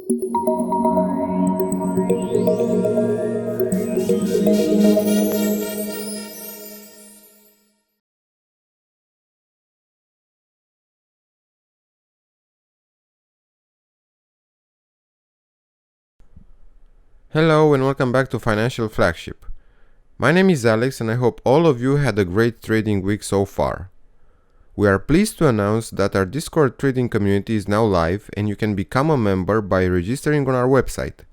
Hello and welcome back to Financial Flagship. My name is Alex and I hope all of you had a great trading week so far. We are pleased to announce that our Discord trading community is now live and you can become a member by registering on our website.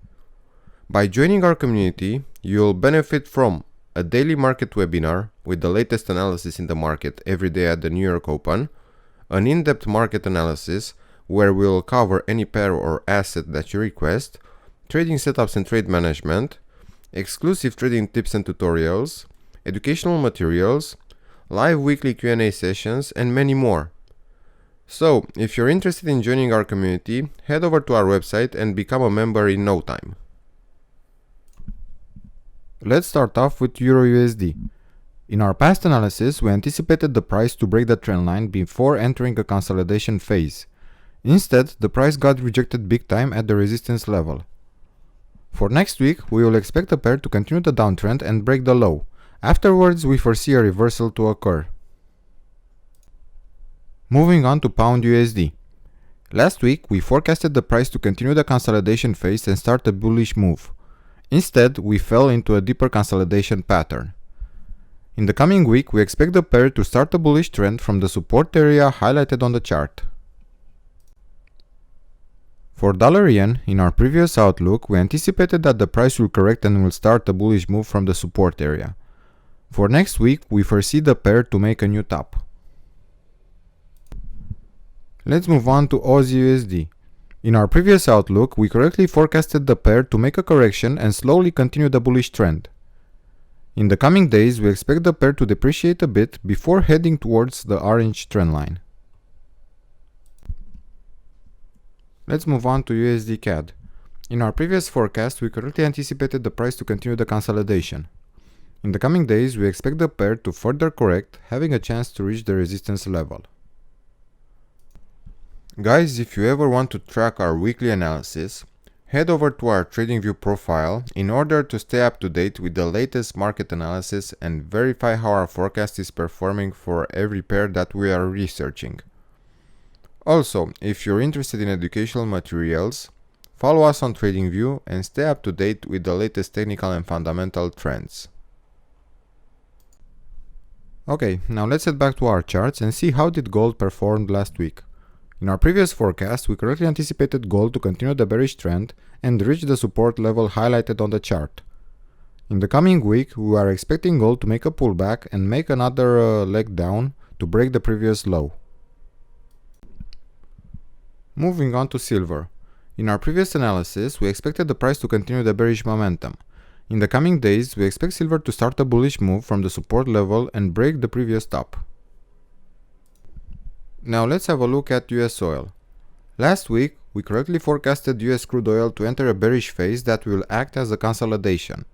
By joining our community, you will benefit from a daily market webinar with the latest analysis in the market every day at the New York Open, an in-depth market analysis where we will cover any pair or asset that you request, trading setups and trade management, exclusive trading tips and tutorials, educational materials, live weekly Q&A sessions, and many more. So, if you're interested in joining our community, head over to our website and become a member in no time. Let's start off with EURUSD. In our past analysis, we anticipated the price to break the trend line before entering a consolidation phase. Instead, the price got rejected big time at the resistance level. For next week, we will expect the pair to continue the downtrend and break the low. Afterwards, we foresee a reversal to occur. Moving on to Pound USD. Last week, we forecasted the price to continue the consolidation phase and start a bullish move. Instead, we fell into a deeper consolidation pattern. In the coming week, we expect the pair to start a bullish trend from the support area highlighted on the chart. For dollar yen, in our previous outlook, we anticipated that the price will correct and will start a bullish move from the support area. For next week, we foresee the pair to make a new top. Let's move on to Aussie USD. In our previous outlook, we correctly forecasted the pair to make a correction and slowly continue the bullish trend. In the coming days, we expect the pair to depreciate a bit before heading towards the orange trend line. Let's move on to USD CAD. In our previous forecast, we correctly anticipated the price to continue the consolidation. In the coming days, we expect the pair to further correct, having a chance to reach the resistance level. Guys, if you ever want to track our weekly analysis, head over to our TradingView profile in order to stay up to date with the latest market analysis and verify how our forecast is performing for every pair that we are researching. Also, if you're interested in educational materials, follow us on TradingView and stay up to date with the latest technical and fundamental trends. Okay, now let's head back to our charts and see how did gold perform last week. In our previous forecast, we correctly anticipated gold to continue the bearish trend and reach the support level highlighted on the chart. In the coming week, we are expecting gold to make a pullback and make another leg down to break the previous low. Moving on to silver. In our previous analysis, we expected the price to continue the bearish momentum. In the coming days, we expect silver to start a bullish move from the support level and break the previous top. Now let's have a look at US oil. Last week, we correctly forecasted US crude oil to enter a bearish phase that will act as a consolidation.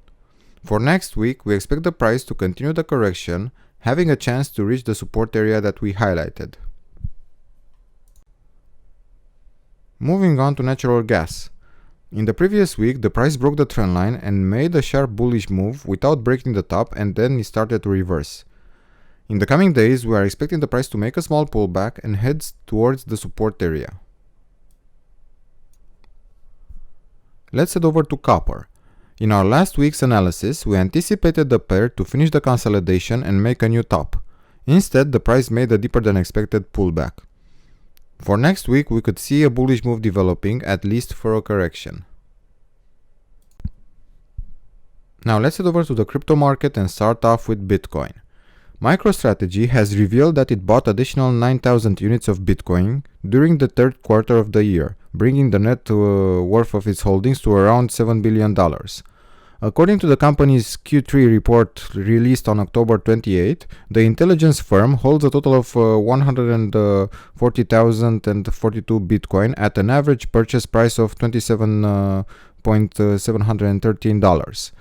For next week, we expect the price to continue the correction, having a chance to reach the support area that we highlighted. Moving on to natural gas. In the previous week, the price broke the trend line and made a sharp bullish move without breaking the top, and then it started to reverse. In the coming days, we are expecting the price to make a small pullback and head towards the support area. Let's head over to copper. In our last week's analysis, we anticipated the pair to finish the consolidation and make a new top. Instead, the price made a deeper than expected pullback. For next week, we could see a bullish move developing, at least for a correction. Now let's head over to the crypto market and start off with Bitcoin. MicroStrategy has revealed that it bought additional 9,000 units of Bitcoin during the third quarter of the year, bringing the net worth of its holdings to around $7 billion. According to the company's Q3 report released on October 28, the intelligence firm holds a total of 140,042 Bitcoin at an average purchase price of $27,713,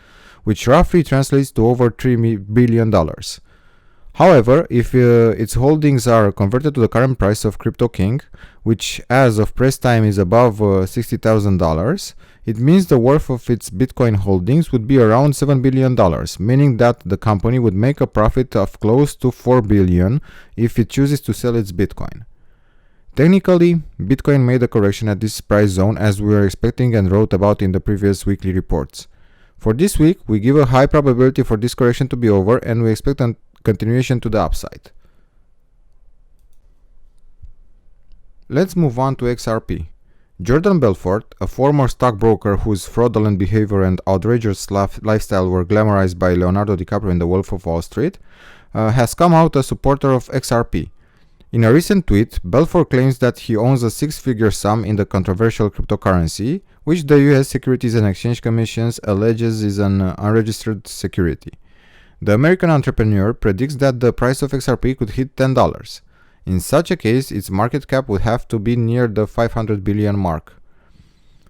which roughly translates to over $3 billion. However, if its holdings are converted to the current price of Crypto King, which as of press time is above $60,000, it means the worth of its Bitcoin holdings would be around $7 billion, meaning that the company would make a profit of close to $4 billion if it chooses to sell its Bitcoin. Technically, Bitcoin made a correction at this price zone as we were expecting and wrote about in the previous weekly reports. For this week, we give a high probability for this correction to be over and we expect a continuation to the upside. Let's move on to XRP. Jordan Belfort, a former stockbroker whose fraudulent behavior and outrageous lifestyle were glamorized by Leonardo DiCaprio in The Wolf of Wall Street, has come out a supporter of XRP. In a recent tweet, Belfort claims that he owns a six-figure sum in the controversial cryptocurrency, which the US Securities and Exchange Commission alleges is an unregistered security. The American entrepreneur predicts that the price of XRP could hit $10. In such a case, its market cap would have to be near the 500 billion mark.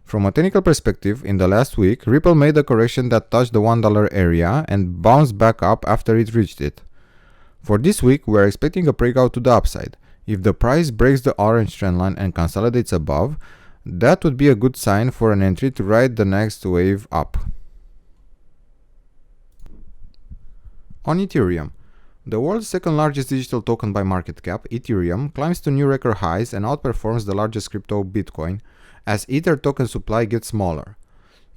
From a technical perspective, in the last week, Ripple made a correction that touched the $1 area and bounced back up after it reached it. For this week, we are expecting a breakout to the upside. If the price breaks the orange trendline and consolidates above, that would be a good sign for an entry to ride the next wave up. On Ethereum, the world's second largest digital token by market cap, Ethereum, climbs to new record highs and outperforms the largest crypto, Bitcoin, as Ether token supply gets smaller.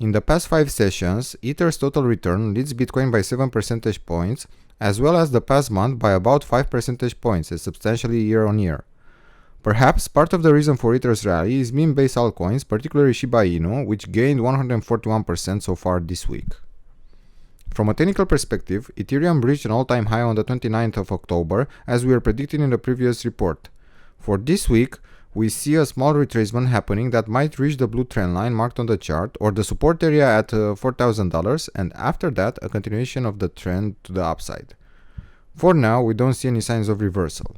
In the past 5 sessions, Ether's total return leads Bitcoin by 7 percentage points, as well as the past month by about 5 percentage points, substantially year on year. Perhaps part of the reason for Ether's rally is meme-based altcoins, particularly Shiba Inu, which gained 141% so far this week. From a technical perspective, Ethereum reached an all-time high on the 29th of October, as we were predicting in the previous report. For this week, we see a small retracement happening that might reach the blue trend line marked on the chart or the support area at $4,000, and after that, a continuation of the trend to the upside. For now, we don't see any signs of reversal.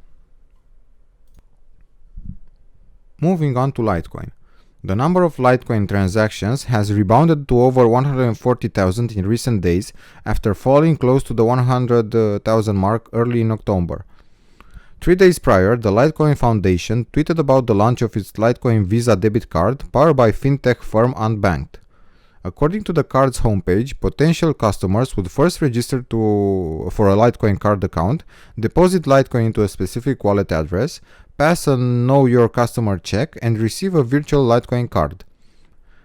Moving on to Litecoin. The number of Litecoin transactions has rebounded to over 140,000 in recent days after falling close to the 100,000 mark early in October. 3 days prior, the Litecoin Foundation tweeted about the launch of its Litecoin Visa debit card powered by fintech firm Unbanked. According to the card's homepage, potential customers would first register for a Litecoin card account, deposit Litecoin into a specific wallet address, pass a Know Your Customer check, and receive a virtual Litecoin card.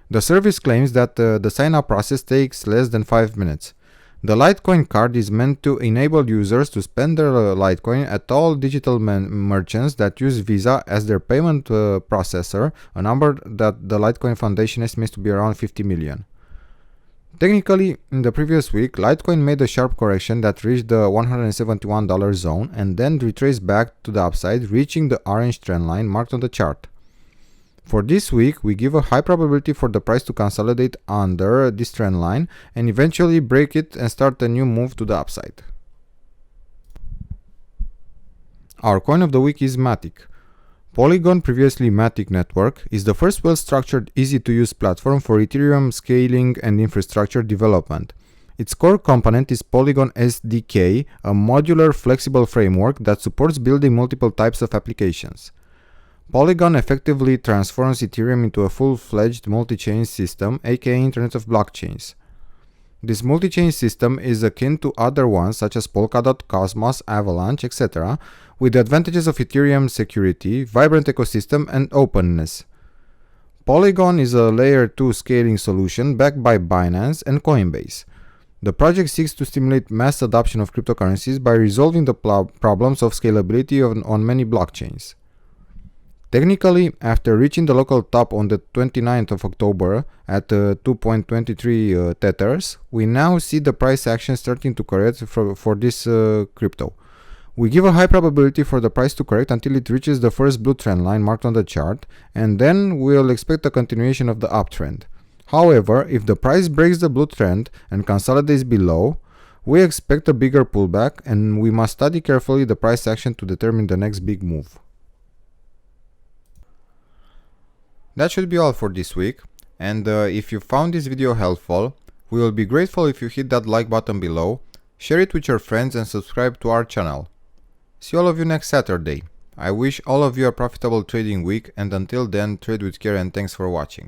The service claims that the sign-up process takes less than 5 minutes. The Litecoin card is meant to enable users to spend their Litecoin at all digital merchants that use Visa as their payment processor, a number that the Litecoin Foundation estimates to be around 50 million. Technically, in the previous week, Litecoin made a sharp correction that reached the $171 zone and then retraced back to the upside, reaching the orange trend line marked on the chart. For this week, we give a high probability for the price to consolidate under this trend line and eventually break it and start a new move to the upside. Our coin of the week is MATIC. Polygon, previously MATIC Network, is the first well-structured, easy-to-use platform for Ethereum scaling and infrastructure development. Its core component is Polygon SDK, a modular, flexible framework that supports building multiple types of applications. Polygon effectively transforms Ethereum into a full-fledged multi-chain system, aka Internet of Blockchains. This multi-chain system is akin to other ones such as Polkadot, Cosmos, Avalanche, etc., with the advantages of Ethereum security, vibrant ecosystem, and openness. Polygon is a layer 2 scaling solution backed by Binance and Coinbase. The project seeks to stimulate mass adoption of cryptocurrencies by resolving the problems of scalability on many blockchains. Technically, after reaching the local top on the 29th of October at 2.23 tethers, we now see the price action starting to correct for this crypto. We give a high probability for the price to correct until it reaches the first blue trend line marked on the chart, and then we'll expect a continuation of the uptrend. However, if the price breaks the blue trend and consolidates below, we expect a bigger pullback, and we must study carefully the price action to determine the next big move. That should be all for this week, and if you found this video helpful, we will be grateful if you hit that like button below, share it with your friends and subscribe to our channel. See all of you next Saturday. I wish all of you a profitable trading week, and until then, trade with care and thanks for watching.